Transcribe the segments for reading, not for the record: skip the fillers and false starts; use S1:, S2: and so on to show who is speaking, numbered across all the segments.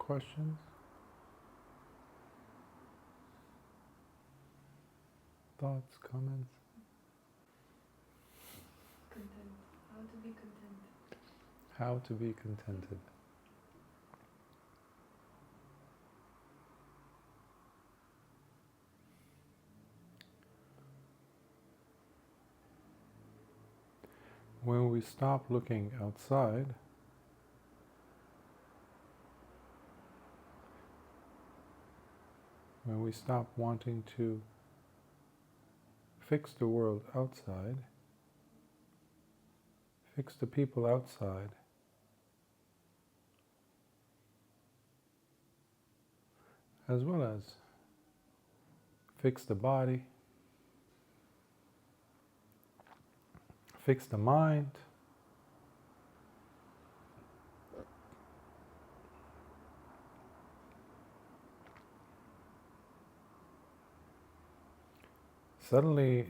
S1: questions? Thoughts, comments?
S2: Content. How to be content.
S1: How to be contented. When we stop looking outside, when we stop wanting to fix the world outside, fix the people outside, as well as fix the body, fix the mind, suddenly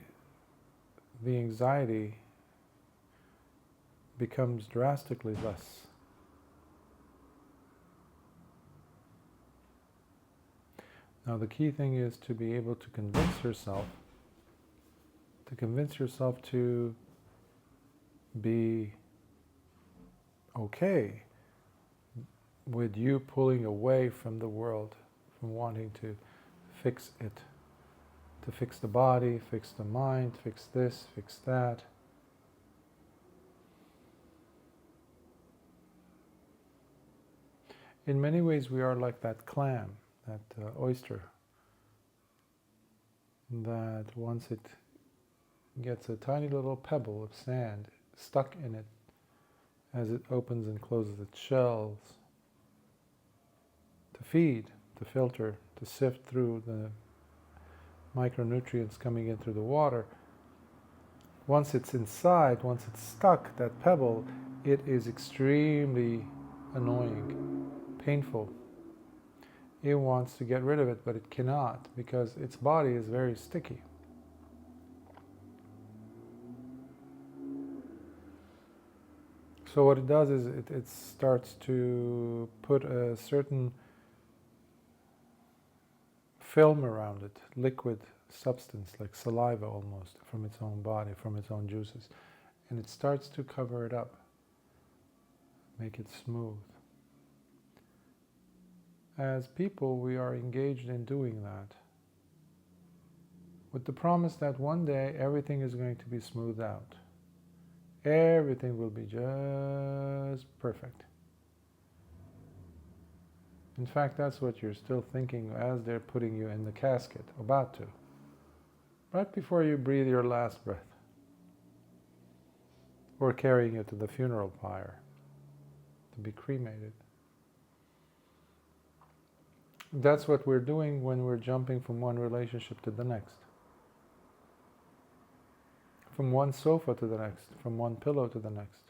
S1: the anxiety becomes drastically less. Now the key thing is to be able to convince yourself to be okay with you pulling away from the world, from wanting to fix it, to fix the body, fix the mind, fix this, fix that. In many ways we are like that clam, that oyster, that once it gets a tiny little pebble of sand stuck in it as it opens and closes its shells to feed, to filter, to sift through the micronutrients coming in through the water. Once it's inside, once it's stuck, that pebble, it is extremely annoying, painful. It wants to get rid of it, but it cannot because its body is very sticky. So what it does is it starts to put a certain film around it, liquid substance, like saliva almost, from its own body, from its own juices. And it starts to cover it up, make it smooth. As people, we are engaged in doing that, with the promise that one day everything is going to be smoothed out. Everything will be just perfect. In fact, that's what you're still thinking as they're putting you in the casket, about to. Right before you breathe your last breath. Or carrying it to the funeral pyre to be cremated. That's what we're doing when we're jumping from one relationship to the next. From one sofa to the next, from one pillow to the next,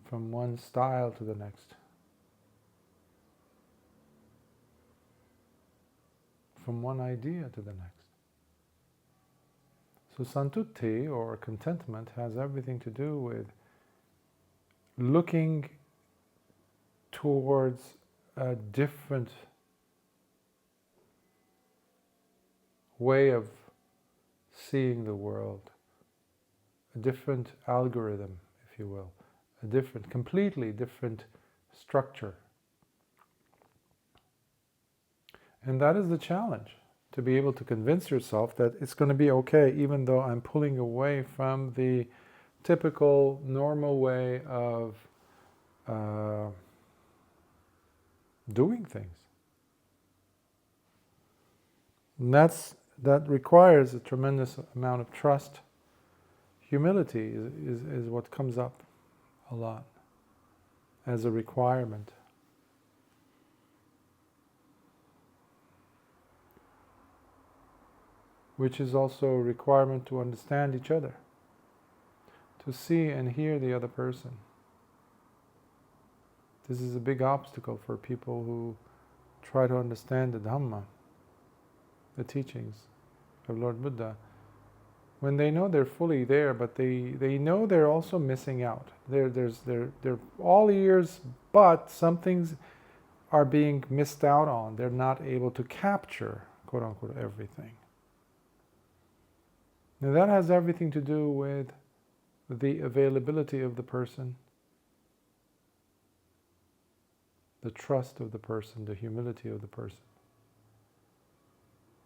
S1: from one style to the next, from one idea to the next. So santutti, or contentment, has everything to do with looking towards a different way of seeing the world, a different algorithm, if you will, a different, completely different structure. And that is the challenge, to be able to convince yourself that it's going to be okay, even though I'm pulling away from the typical, normal way of doing things. And that requires a tremendous amount of trust. Humility is what comes up a lot as a requirement. Which is also a requirement to understand each other, to see and hear the other person. This is a big obstacle for people who try to understand the Dhamma, the teachings of Lord Buddha, when they know they're fully there, but they know they're also missing out. They're all ears, but something's are being missed out on. They're not able to capture, quote unquote, everything. Now that has everything to do with the availability of the person, the trust of the person, the humility of the person.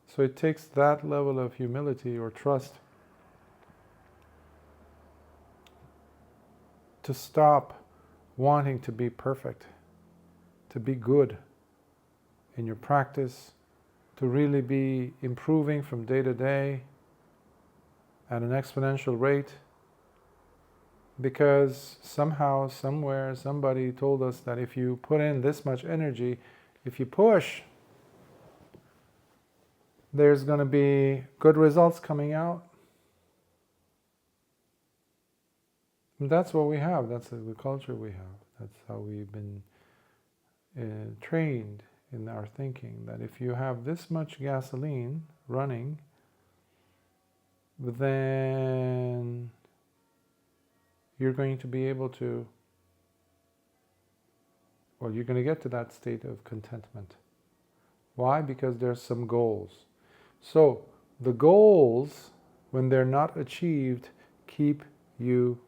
S1: So it takes that level of humility or trust to stop wanting to be perfect, to be good in your practice, to really be improving from day to day at an exponential rate, because somehow, somewhere, somebody told us that if you put in this much energy, if you push, there's going to be good results coming out. And that's what we have. That's the culture we have. That's how we've been trained in our thinking, that if you have this much gasoline running, then you're going to be able to, well, you're going to get to that state of contentment. Why? Because there's some goals. So the goals, when they're not achieved, keep you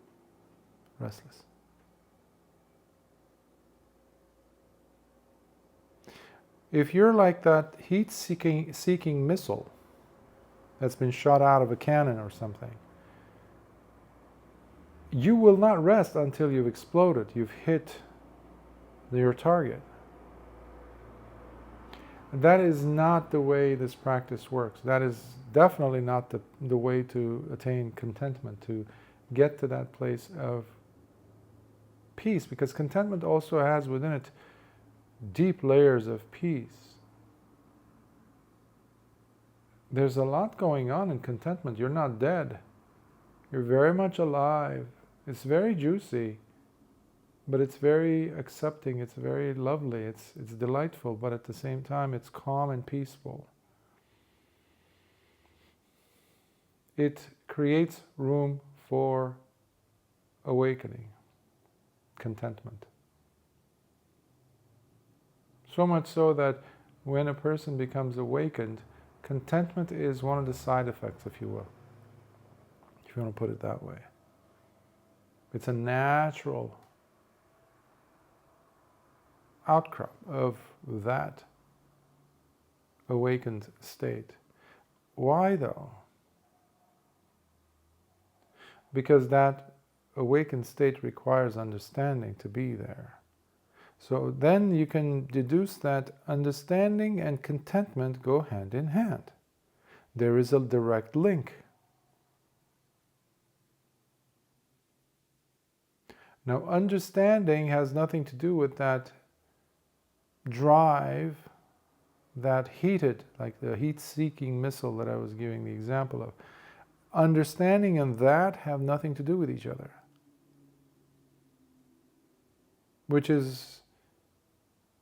S1: restless. If you're like that heat-seeking missile that's been shot out of a cannon or something, you will not rest until you've exploded, you've hit your target. That is not the way this practice works. That is definitely not the way to attain contentment, to get to that place of peace, because contentment also has within it deep layers of peace. There's a lot going on in contentment. You're not dead. You're very much alive. It's very juicy, but it's very accepting. It's very lovely. It's delightful, but at the same time, it's calm and peaceful. It creates room for awakening, contentment. So much so that when a person becomes awakened, contentment is one of the side effects, if you will, if you want to put it that way. It's a natural outcrop of that awakened state. Why though? Because that awakened state requires understanding to be there. So then you can deduce that understanding and contentment go hand in hand. There is a direct link. Now, understanding has nothing to do with that drive, that heated, like the heat-seeking missile that I was giving the example of. Understanding and that have nothing to do with each other, which is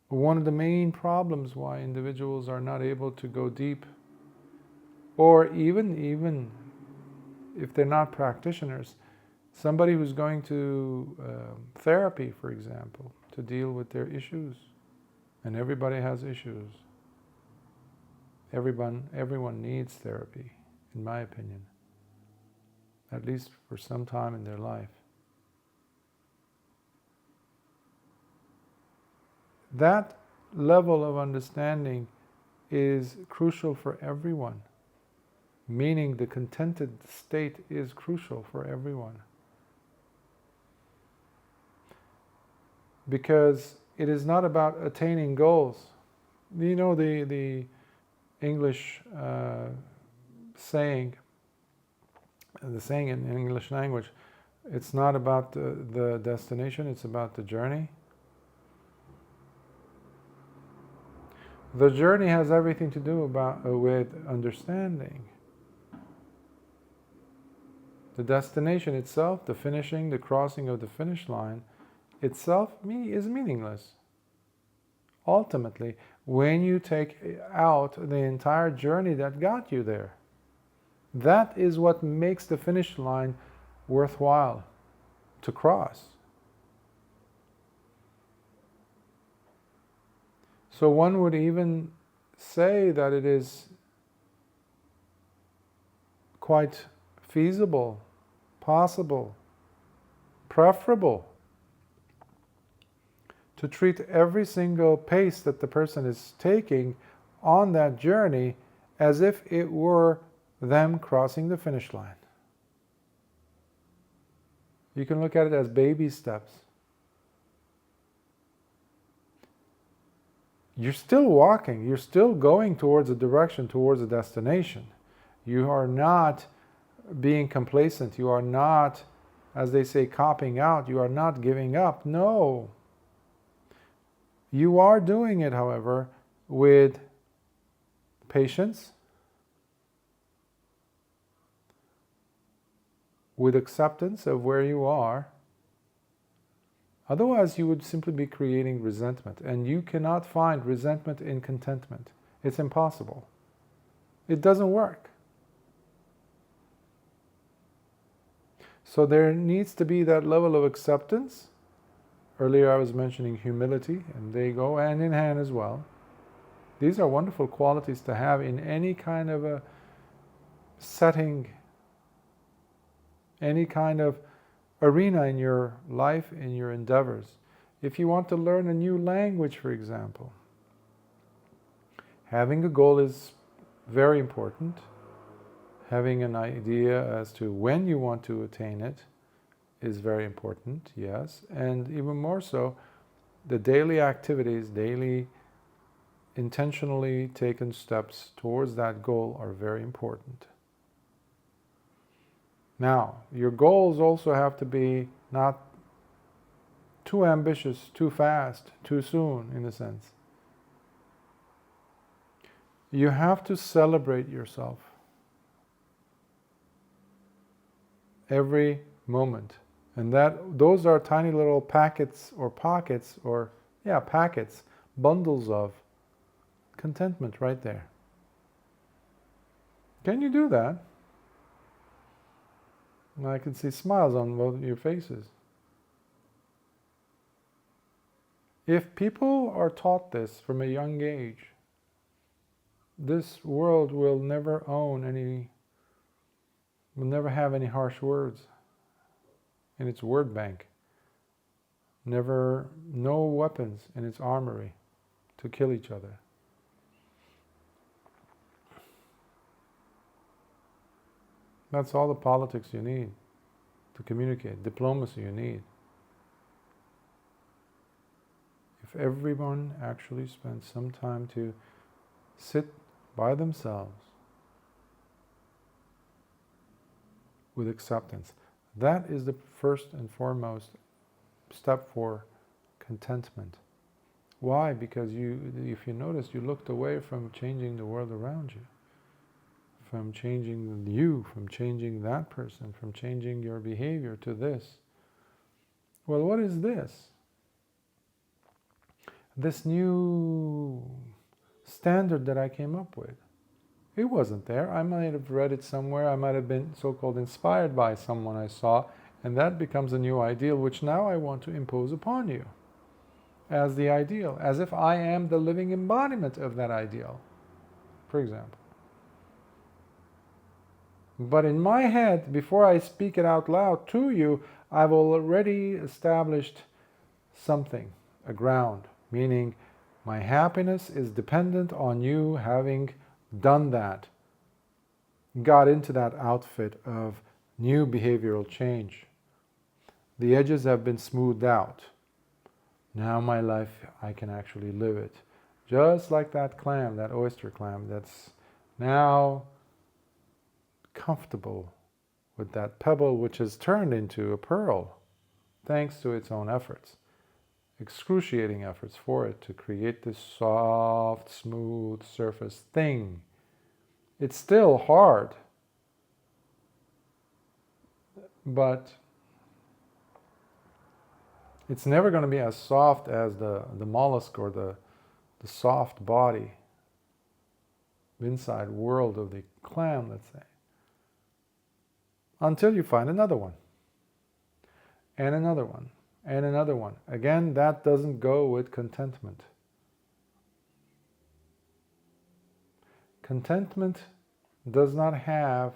S1: one of the main problems why individuals are not able to go deep, or even if they're not practitioners, somebody who's going to therapy, for example, to deal with their issues. And everybody has issues. Everyone needs therapy, in my opinion, at least for some time in their life. That level of understanding is crucial for everyone, meaning the contented state is crucial for everyone. Because it is not about attaining goals. You know the English saying, the saying in English language, it's not about the destination, it's about the journey. The journey has everything to do with understanding. The destination itself, the finishing, the crossing of the finish line itself is meaningless. Ultimately, when you take out the entire journey that got you there, that is what makes the finish line worthwhile to cross. So one would even say that it is quite feasible, possible, preferable to treat every single pace that the person is taking on that journey as if it were them crossing the finish line. You can look at it as baby steps. You're still walking, you're still going towards a direction, towards a destination. You are not being complacent, you are not, as they say, copping out, you are not giving up. No. You are doing it, however, with patience, with acceptance of where you are. Otherwise, you would simply be creating resentment, and you cannot find resentment in contentment. It's impossible. It doesn't work. So there needs to be that level of acceptance. Earlier I was mentioning humility, and they go hand in hand as well. These are wonderful qualities to have in any kind of a setting, any kind of arena in your life, in your endeavors. If you want to learn a new language, for example, having a goal is very important. Having an idea as to when you want to attain it is very important, yes. And even more so, the daily activities, daily intentionally taken steps towards that goal are very important. Now, your goals also have to be not too ambitious, too fast, too soon, in a sense. You have to celebrate yourself every moment. And those are tiny little packets or pockets or, packets, bundles of contentment right there. Can you do that? I can see smiles on both your faces. If people are taught this from a young age, this world will never have any harsh words in its word bank. No weapons in its armory to kill each other. That's all the politics you need to communicate, diplomacy you need. If everyone actually spends some time to sit by themselves with acceptance, that is the first and foremost step for contentment. Why? Because if you notice, you looked away from changing the world around you, from changing you, from changing that person, from changing your behavior to this. Well, what is this? This new standard that I came up with. It wasn't there. I might have read it somewhere. I might have been so-called inspired by someone I saw, and that becomes a new ideal, which now I want to impose upon you as the ideal, as if I am the living embodiment of that ideal, for example. But in my head, before I speak it out loud to you, I've already established something, a ground, meaning my happiness is dependent on you having done that, got into that outfit of new behavioral change. The edges have been smoothed out. Now my life, I can actually live it. Just like that clam, that oyster clam, that's now comfortable with that pebble which has turned into a pearl thanks to its own efforts, excruciating efforts for it to create this soft, smooth surface thing. It's still hard, but it's never going to be as soft as the mollusk or the soft body, inside world of the clam, let's say. Until you find another one, and another one, and another one. Again, that doesn't go with contentment. Contentment does not have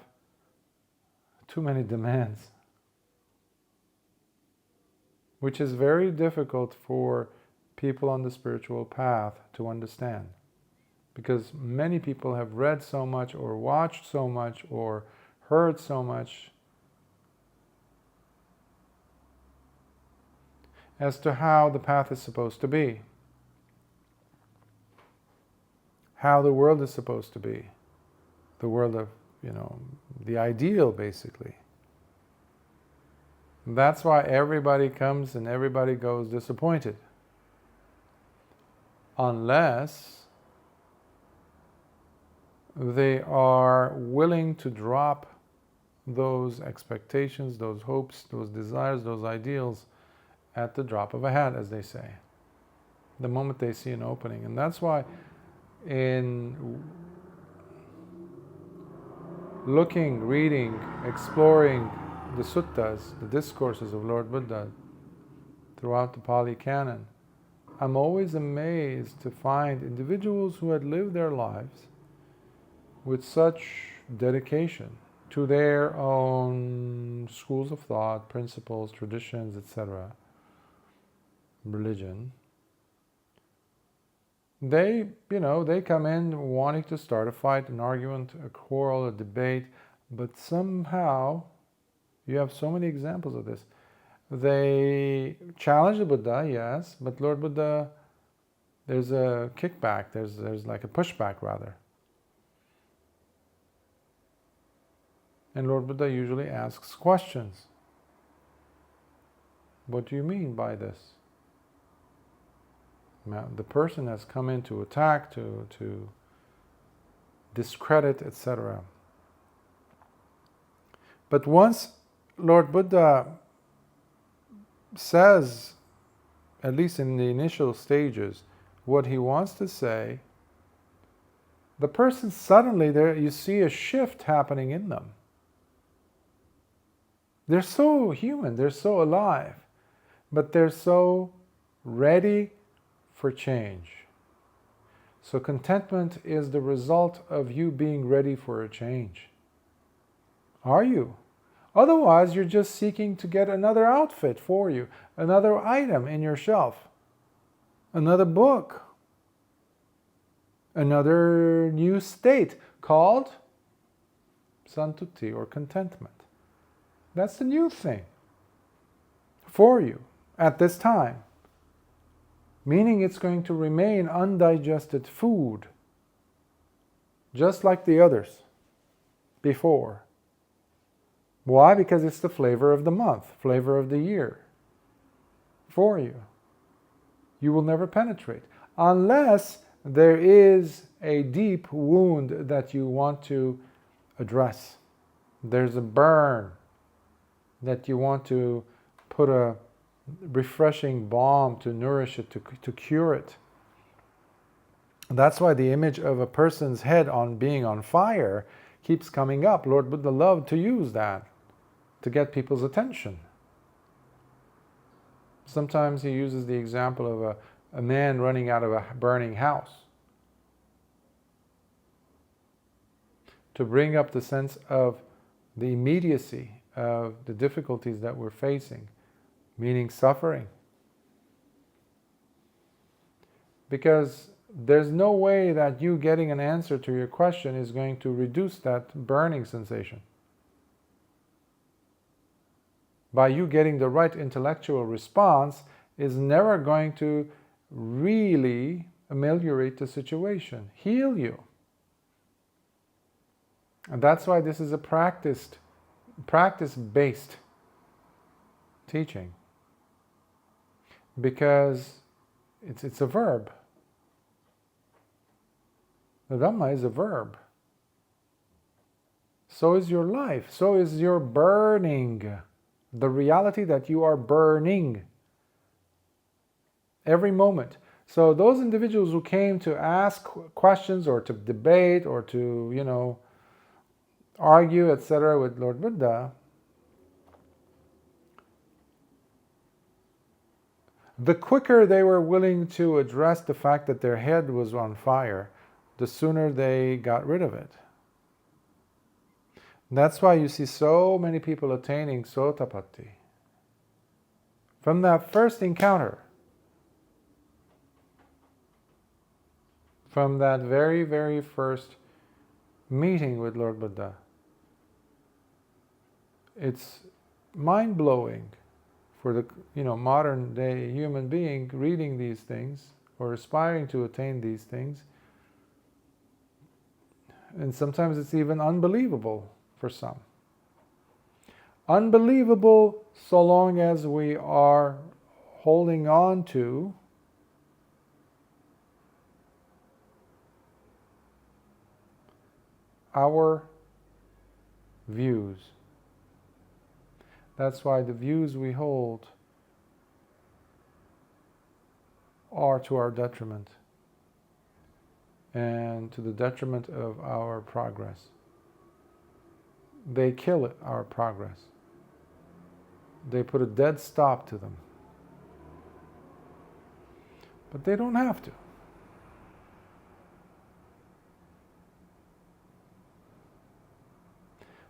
S1: too many demands, which is very difficult for people on the spiritual path to understand. Because many people have read so much or watched so much or heard so much as to how the path is supposed to be, how the world is supposed to be, the world of, the ideal, basically. That's why everybody comes and everybody goes disappointed. Unless they are willing to drop those expectations, those hopes, those desires, those ideals at the drop of a hat, as they say, the moment they see an opening. And that's why in looking, reading, exploring the suttas, the discourses of Lord Buddha throughout the Pali Canon, I'm always amazed to find individuals who had lived their lives with such dedication to their own schools of thought, principles, traditions, etc., religion. They come in wanting to start a fight, an argument, a quarrel, a debate, but somehow, you have so many examples of this, they challenge the Buddha, yes, but Lord Buddha, there's a kickback, there's like a pushback rather. And Lord Buddha usually asks questions. What do you mean by this? Now, the person has come in to attack, to discredit, etc. But once Lord Buddha says, at least in the initial stages, what he wants to say, the person suddenly, there you see a shift happening in them. They're so human, they're so alive, but they're so ready for change. So contentment is the result of you being ready for a change. Are you? Otherwise, you're just seeking to get another outfit for you, another item in your shelf, another book, another new state called santuti or contentment. That's the new thing for you at this time. Meaning it's going to remain undigested food, just like the others before. Why? Because it's the flavor of the month, flavor of the year for you. You will never penetrate unless there is a deep wound that you want to address. There's a burn that you want to put a refreshing balm to nourish it, to cure it. That's why the image of a person's head on being on fire keeps coming up. Lord Buddha loved to use that to get people's attention. Sometimes he uses the example of a man running out of a burning house to bring up the sense of the immediacy of the difficulties that we're facing, meaning suffering. Because there's no way that you getting an answer to your question is going to reduce that burning sensation. By you getting the right intellectual response is never going to really ameliorate the situation, heal you. And that's why this is a practice-based teaching. Because it's a verb. The Dhamma is a verb. So is your life. So is your burning. The reality that you are burning every moment. So those individuals who came to ask questions or to debate or to, argue, etc. with Lord Buddha, the quicker they were willing to address the fact that their head was on fire, the sooner they got rid of it. That's why you see so many people attaining Sotapatti. From that first encounter, from that very, very first meeting with Lord Buddha, it's mind-blowing for the modern day human being reading these things or aspiring to attain these things. And sometimes it's even unbelievable for some. Unbelievable so long as we are holding on to our views. That's why the views we hold are to our detriment and to the detriment of our progress. They kill our progress. They put a dead stop to them. But they don't have to.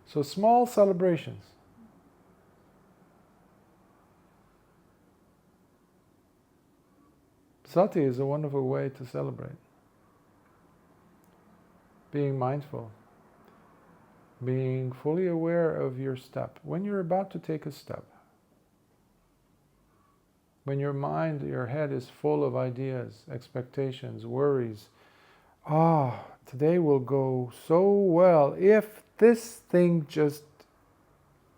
S1: So small celebrations. Sati is a wonderful way to celebrate. Being mindful. Being fully aware of your step. When you're about to take a step. When your mind, your head is full of ideas, expectations, worries. Today will go so well if this thing just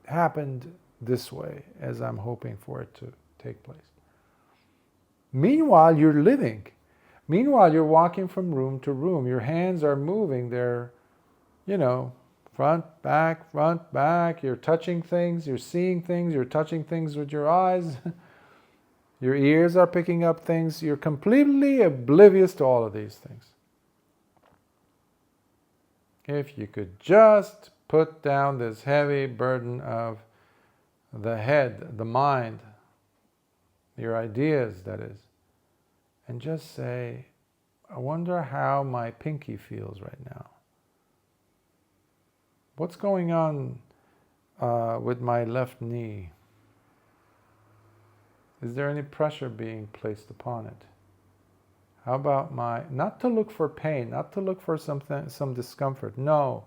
S1: happened this way as I'm hoping for it to take place. Meanwhile, you're living. Meanwhile, you're walking from room to room. Your hands are moving. They're, front, back. You're touching things. You're seeing things. You're touching things with your eyes. Your ears are picking up things. You're completely oblivious to all of these things. If you could just put down this heavy burden of the head, the mind, your ideas, that is, and just say, I wonder how my pinky feels right now. What's going on with my left knee? Is there any pressure being placed upon it? How about not to look for pain, not to look for some discomfort, no.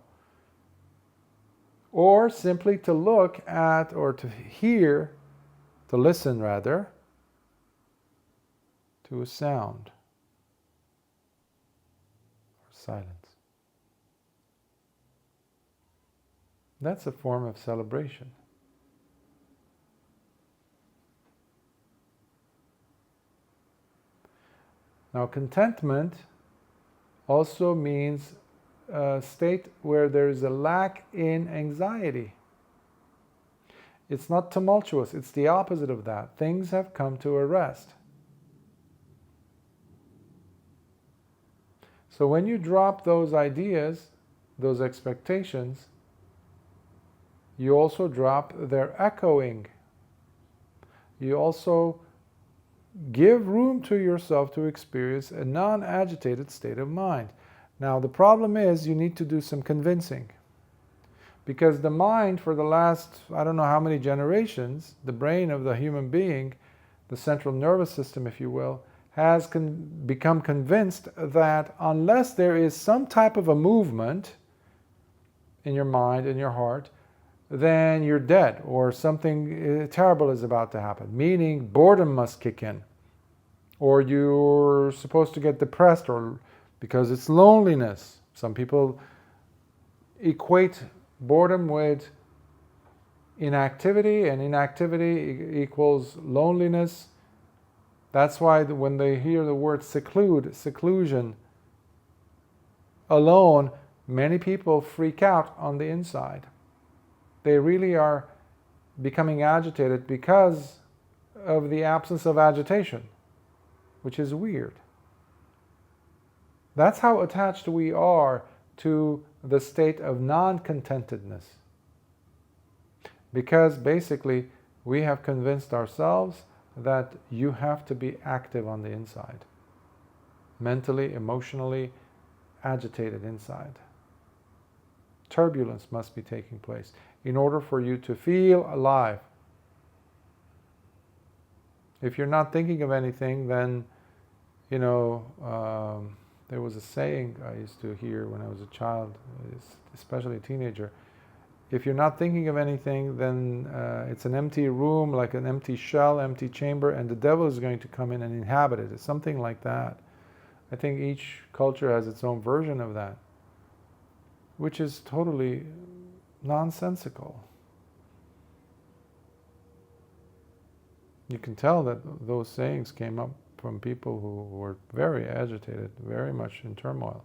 S1: Or simply to look at or to hear, to listen rather, to a sound or silence. That's a form of celebration. Now, contentment also means a state where there is a lack in anxiety. It's not tumultuous, it's the opposite of that. Things have come to a rest. So when you drop those ideas, those expectations, you also drop their echoing. You also give room to yourself to experience a non-agitated state of mind. Now the problem is you need to do some convincing. Because the mind for the last, I don't know how many generations, the brain of the human being, the central nervous system if you will, has become convinced that unless there is some type of a movement in your mind, in your heart, then you're dead or something terrible is about to happen. Meaning boredom must kick in. Or you're supposed to get depressed or because it's loneliness. Some people equate boredom with inactivity and inactivity equals loneliness. That's why when they hear the word seclusion, alone, many people freak out on the inside. They really are becoming agitated because of the absence of agitation, which is weird. That's how attached we are to the state of non-contentedness. Because basically we have convinced ourselves that you have to be active on the inside. Mentally, emotionally, agitated inside. Turbulence must be taking place in order for you to feel alive. If you're not thinking of anything, then, there was a saying I used to hear when I was a child, especially a teenager. If you're not thinking of anything, then it's an empty room, like an empty shell, empty chamber, and the devil is going to come in and inhabit it. It's something like that. I think each culture has its own version of that, which is totally nonsensical. You can tell that those sayings came up from people who were very agitated, very much in turmoil.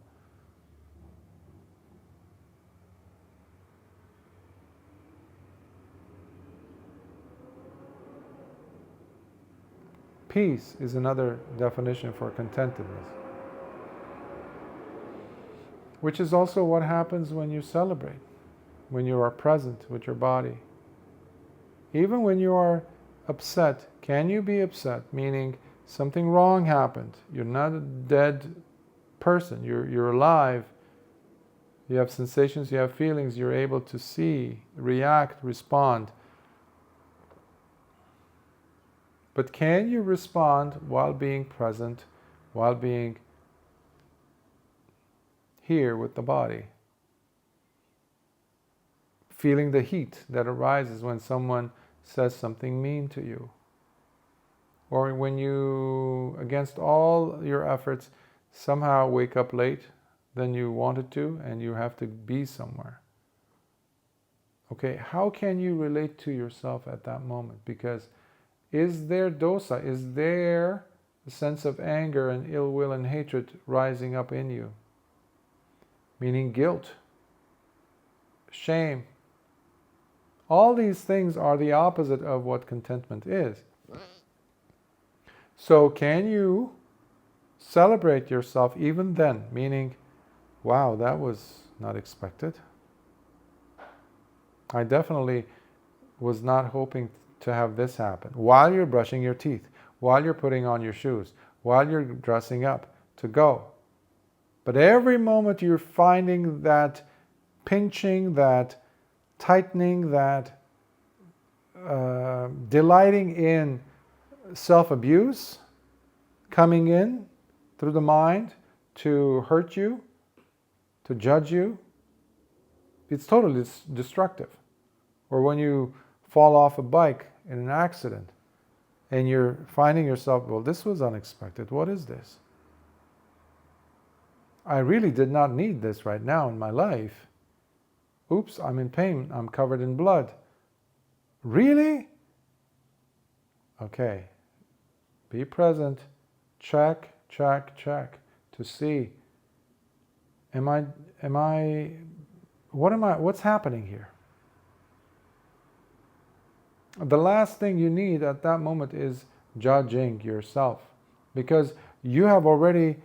S1: Peace is another definition for contentedness, which is also what happens when you celebrate, when you are present with your body. Even when you are upset, can you be upset? Meaning something wrong happened. You're not a dead person. You're alive. You have sensations, you have feelings, you're able to see, react, respond. But can you respond while being present, while being here with the body? Feeling the heat that arises when someone says something mean to you. Or when you, against all your efforts, somehow wake up late than you wanted to and you have to be somewhere. Okay, how can you relate to yourself at that moment? Because is there dosa? Is there a sense of anger and ill will and hatred rising up in you? Meaning guilt, shame. All these things are the opposite of what contentment is. So can you celebrate yourself even then? Meaning, wow, that was not expected. I definitely was not hoping to have this happen. While you're brushing your teeth, while you're putting on your shoes, while you're dressing up to go. But every moment you're finding that pinching, that tightening, that delighting in self-abuse coming in through the mind to hurt you, to judge you, it's totally destructive. Or when you fall off a bike in an accident and you're finding yourself, well, this was unexpected. What is this? I really did not need this right now in my life. Oops, I'm in pain. I'm covered in blood. Really? Okay. Be present. Check to see. What's happening here? The last thing you need at that moment is judging yourself, because you have already,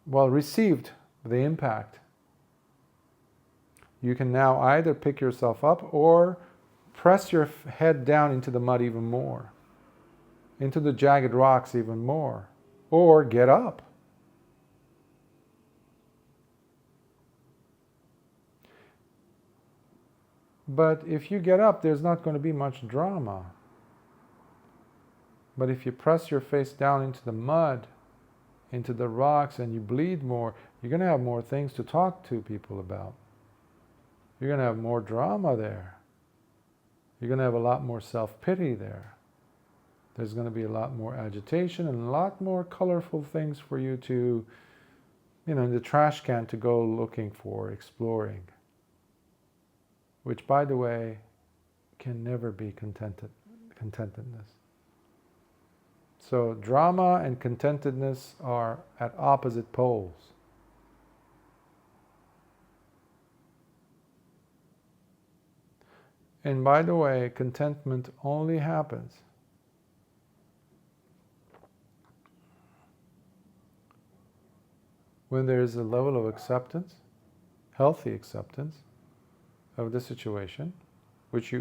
S1: received the impact. You can now either pick yourself up or press your head down into the mud even more, into the jagged rocks even more, or get up. But if you get up, there's not going to be much drama. But if you press your face down into the mud, into the rocks, and you bleed more, you're going to have more things to talk to people about. You're going to have more drama there. You're going to have a lot more self-pity there. There's going to be a lot more agitation and a lot more colorful things for you to, in the trash can to go looking for, exploring. Which, by the way, can never be contentedness. So drama and contentedness are at opposite poles. And by the way, contentment only happens when there is a level of acceptance, healthy acceptance of the situation, which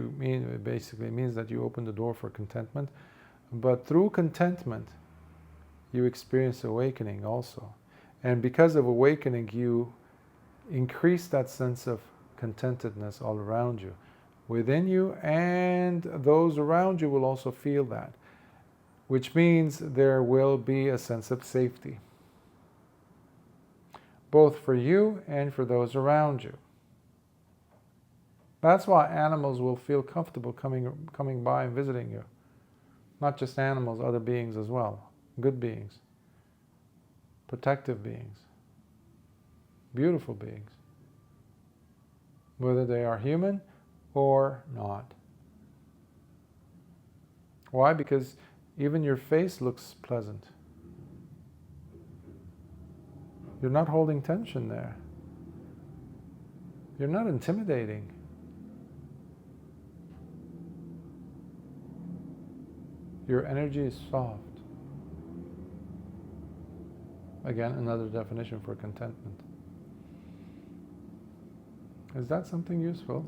S1: basically means that you open the door for contentment. But through contentment, you experience awakening also. And because of awakening, you increase that sense of contentedness all around you, within you, and those around you will also feel that, which means there will be a sense of safety, both for you and for those around you. That's why animals will feel comfortable coming by and visiting you. Not just animals, other beings as well. Good beings, protective beings, beautiful beings, whether they are human or not. Why? Because even your face looks pleasant. You're not holding tension there. You're not intimidating. Your energy is soft. Again, another definition for contentment. Is that something useful?